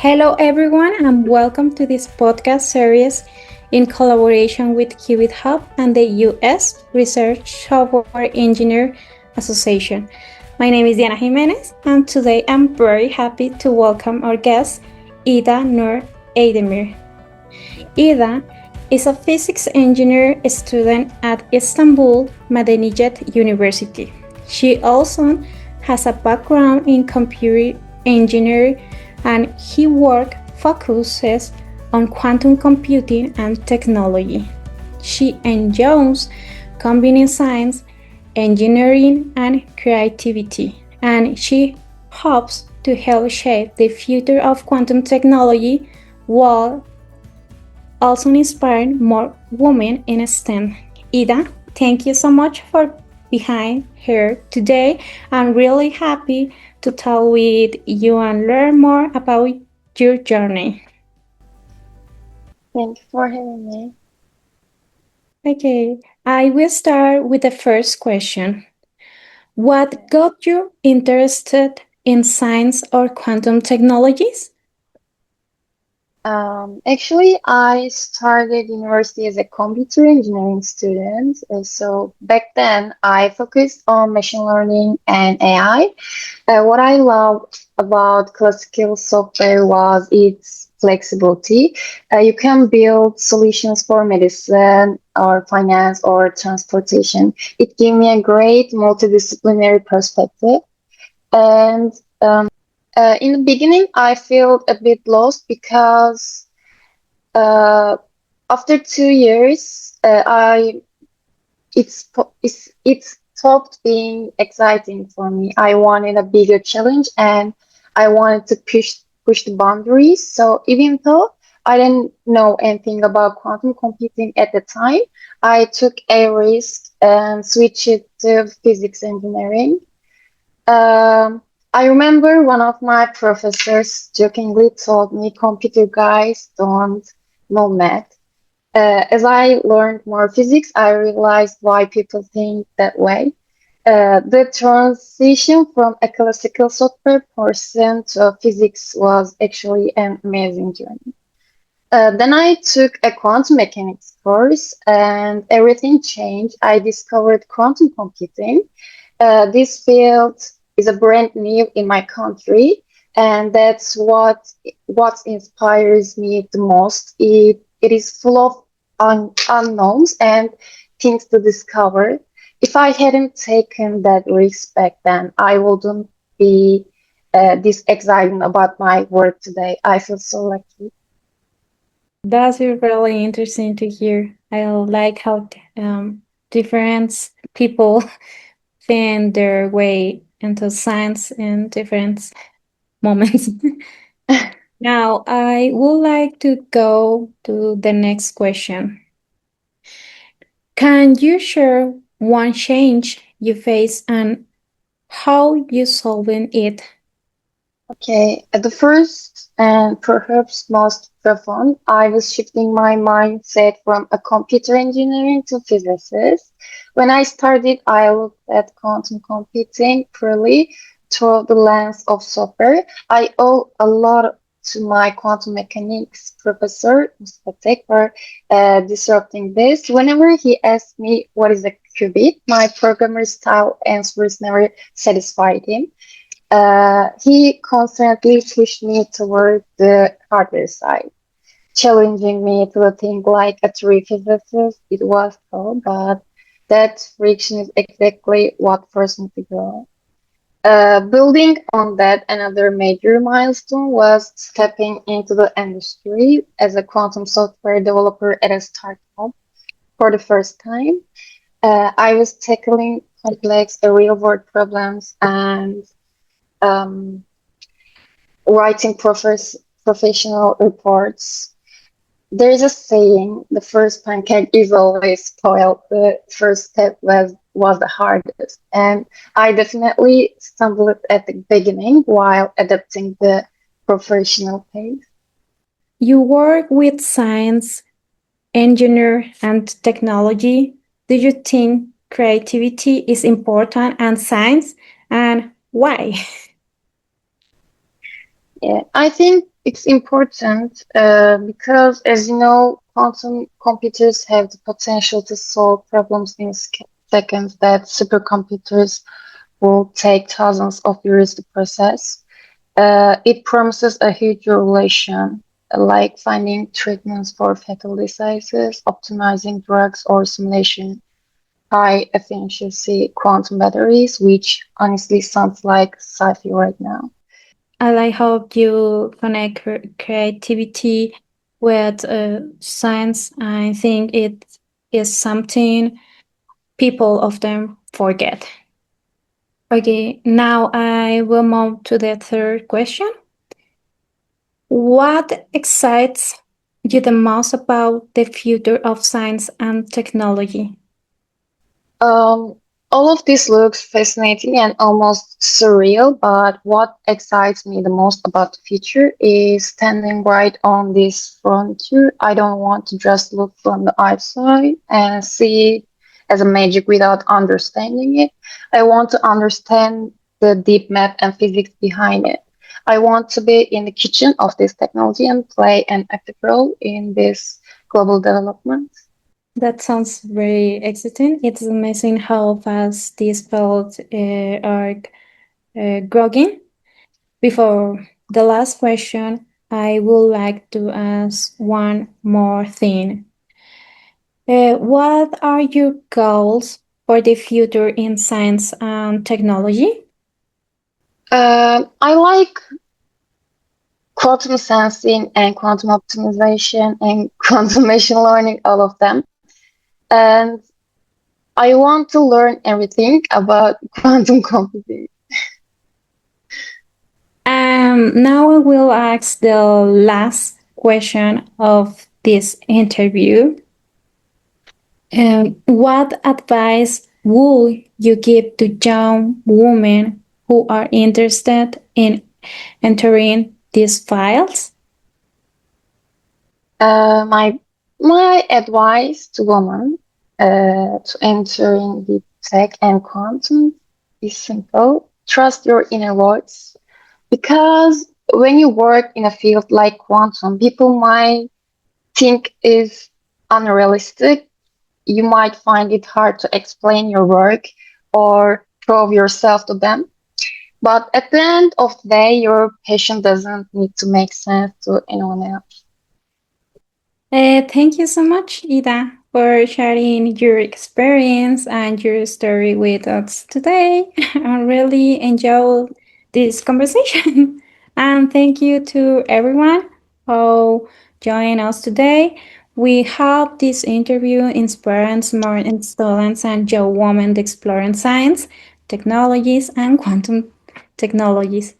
Hello, everyone, and welcome to this podcast series in collaboration with QubitHub and the U.S. Research Software Engineer Association. My name is Diana Jimenez, and today I'm very happy to welcome our guest, Eda Nur Aydemir. Eda is a physics engineer student at Istanbul Medeniyet University. She also has a background in computer engineering and her work focuses on quantum computing and technology. She enjoys combining science, engineering, and creativity, and she hopes to help shape the future of quantum technology while also inspiring more women in STEM. Eda, thank you so much for being here today. I'm really happy to talk with you and learn more about your journey. Thank you for having me. Okay, I will start with the first question. What got you interested in science or quantum technologies? Actually, I started university as a computer engineering student. So back then, I focused on machine learning and AI. What I loved about classical software was its flexibility. You can build solutions for medicine or finance or transportation. It gave me a great multidisciplinary perspective. And in the beginning, I felt a bit lost because uh, after 2 years, it stopped being exciting for me. I wanted a bigger challenge and I wanted to push the boundaries. So even though I didn't know anything about quantum computing at the time, I took a risk and switched it to physics engineering. Um, I remember one of my professors jokingly told me computer guys don't know math. As I learned more physics, I realized why people think that way. The transition from a classical software person to physics was actually an amazing journey. Then I took a quantum mechanics course and everything changed. I discovered quantum computing. This field is a brand new in my country, and that's what inspires me the most. It is full of unknowns and things to discover. If I hadn't taken that risk back then, I wouldn't be this excited about my work today. I feel so lucky. That's really interesting to hear. I like how different people find their way into science in different moments. Now, I would like to go to the next question. Can you share one change you face and how you solving it? Okay, at the first and perhaps most profound, I was shifting my mindset from a computer engineering to physicist. When I started, I looked at quantum computing purely through the lens of software. I owe a lot to my quantum mechanics professor, Mr. Tek, for disrupting this. Whenever he asked me what is a qubit, my programmer style answers never satisfied him. He constantly pushed me toward the hardware side, challenging me to think like a true physicist. It was so, but that friction is exactly what forced me to grow. Building on that, another major milestone was stepping into the industry as a quantum software developer at a startup for the first time. I was tackling complex real world problems and um, writing professional reports. There's a saying, the first pancake is always spoiled. The first step was the hardest. And I definitely stumbled at the beginning while adapting the professional pace. You work with science, engineer, and technology. Do you think creativity is important and science, and why? Yeah, I think it's important because, as you know, quantum computers have the potential to solve problems in seconds that supercomputers will take thousands of years to process. It promises a huge revelation, like finding treatments for fatal diseases, optimizing drugs, or simulation high efficiency quantum batteries, which honestly sounds like sci-fi right now. I like how you connect creativity with science. I think it is something people often forget. Okay, now I will move to the third question. What excites you the most about the future of science and technology? Um, all of this looks fascinating and almost surreal, but what excites me the most about the future is standing right on this frontier. I don't want to just look from the outside and see it as a magic without understanding it. I want to understand the deep math and physics behind it. I want to be in the kitchen of this technology and play an active role in this global development. That sounds very exciting. It's amazing how fast these fields are growing. Before the last question, I would like to ask one more thing. What are your goals for the future in science and technology? I like quantum sensing and quantum optimization and quantum machine learning, all of them. And I want to learn everything about quantum computing. Now I will ask the last question of this interview. What advice would you give to young women who are interested in entering these files? My advice to women to enter in deep tech and quantum is simple. Trust your inner voice because when you work in a field like quantum, people might think is unrealistic. You might find it hard to explain your work or prove yourself to them. But at the end of the day, your passion doesn't need to make sense to anyone else. Thank you so much, Ida, for sharing your experience and your story with us today. I really enjoyed this conversation. And thank you to everyone who joined us today. We hope this interview inspires more students and young women exploring science, technologies, and quantum technologies.